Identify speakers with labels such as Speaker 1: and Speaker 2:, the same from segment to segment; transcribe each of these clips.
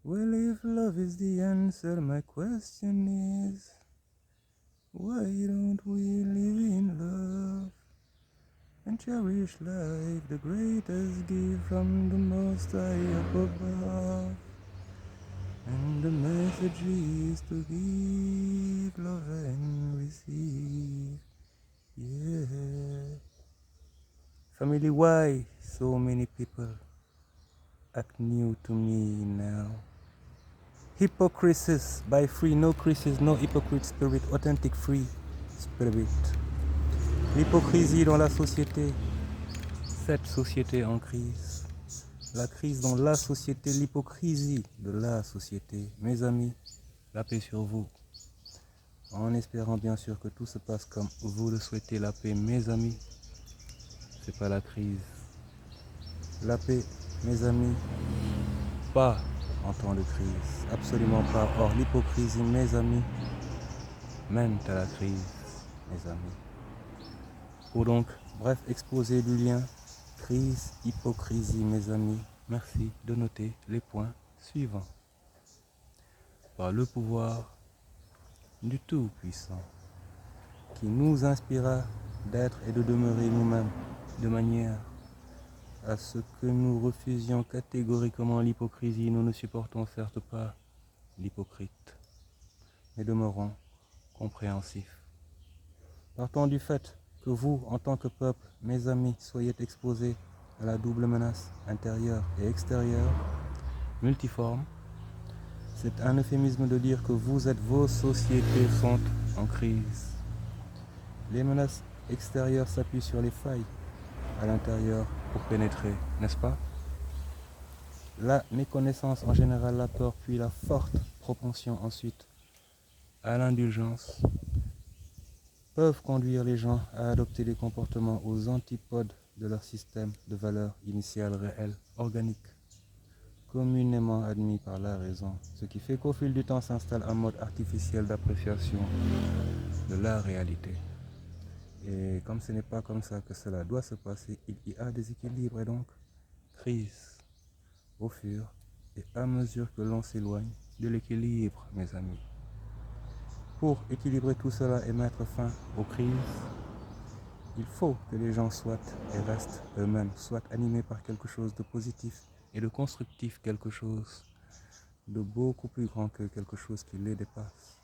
Speaker 1: Well, if love is the answer, my question is, why don't we live in love and cherish life, the greatest gift from the Most High up above? And the message is to give, love and receive. Yeah. Family, why so many people act new to me now? Hypocrisis by free, no crisis, no hypocrite spirit, authentic free spirit. L'hypocrisie dans la société, cette société en crise. La crise dans la société, l'hypocrisie de la société. Mes amis, la paix sur vous. En espérant bien sûr que tout se passe comme vous le souhaitez, la paix, mes amis. C'est pas la crise. La paix, mes amis, pas en temps de crise, absolument pas. Or, l'hypocrisie, mes amis, mène à la crise, mes amis. Pour donc, bref, exposé du lien, crise, hypocrisie, mes amis, merci de noter les points suivants. Par le pouvoir du Tout-Puissant, qui nous inspira d'être et de demeurer nous-mêmes, de manière à ce que nous refusions catégoriquement l'hypocrisie. Nous ne supportons certes pas l'hypocrite, mais demeurons compréhensifs. Partons du fait que vous, en tant que peuple, mes amis, soyez exposés à la double menace intérieure et extérieure, multiforme. C'est un euphémisme de dire que vos sociétés sont en crise. Les menaces extérieures s'appuient sur les failles à l'intérieur pour pénétrer, n'est-ce pas? La méconnaissance en général, la peur, puis la forte propension ensuite à l'indulgence peuvent conduire les gens à adopter des comportements aux antipodes de leur système de valeurs initiales réelles, organiques, communément admis par la raison, ce qui fait qu'au fil du temps s'installe un mode artificiel d'appréciation de la réalité. Et comme ce n'est pas comme ça que cela doit se passer, il y a des équilibres et donc crise au fur et à mesure que l'on s'éloigne de l'équilibre, mes amis. Pour équilibrer tout cela et mettre fin aux crises, il faut que les gens soient et restent eux-mêmes, soient animés par quelque chose de positif et de constructif, quelque chose de beaucoup plus grand que quelque chose qui les dépasse.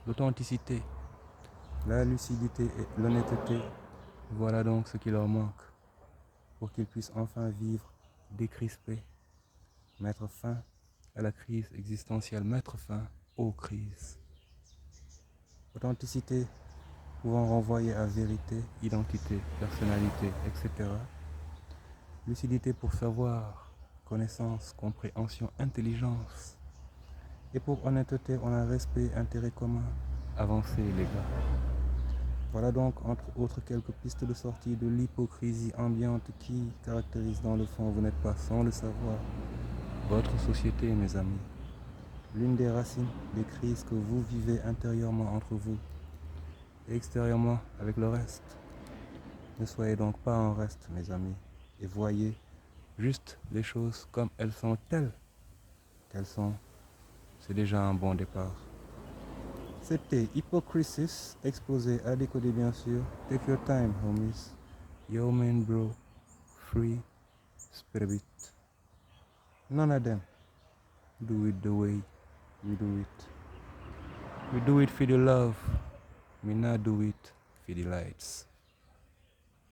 Speaker 1: L'authenticité, la lucidité et l'honnêteté, voilà donc ce qui leur manque pour qu'ils puissent enfin vivre décrispés, mettre fin à la crise existentielle, mettre fin aux crises. Authenticité pouvant renvoyer à vérité, identité, personnalité, etc. Lucidité pour savoir, connaissance, compréhension, intelligence. Et pour honnêteté, on a respect, intérêt commun, avancer les gars. Voilà donc entre autres quelques pistes de sortie de l'hypocrisie ambiante qui caractérise dans le fond, vous n'êtes pas sans le savoir, votre société, mes amis. L'une des racines des crises que vous vivez intérieurement entre vous et extérieurement avec le reste. Ne soyez donc pas en reste, mes amis, et voyez juste les choses comme elles sont, telles qu'elles sont. C'est déjà un bon départ. C'était Hypocrisis, exposé à décoder bien sûr. Take your time, homies. Yo man bro, free spirit. None of them do it the way we do it. We do it for the love, we not do it for the lights.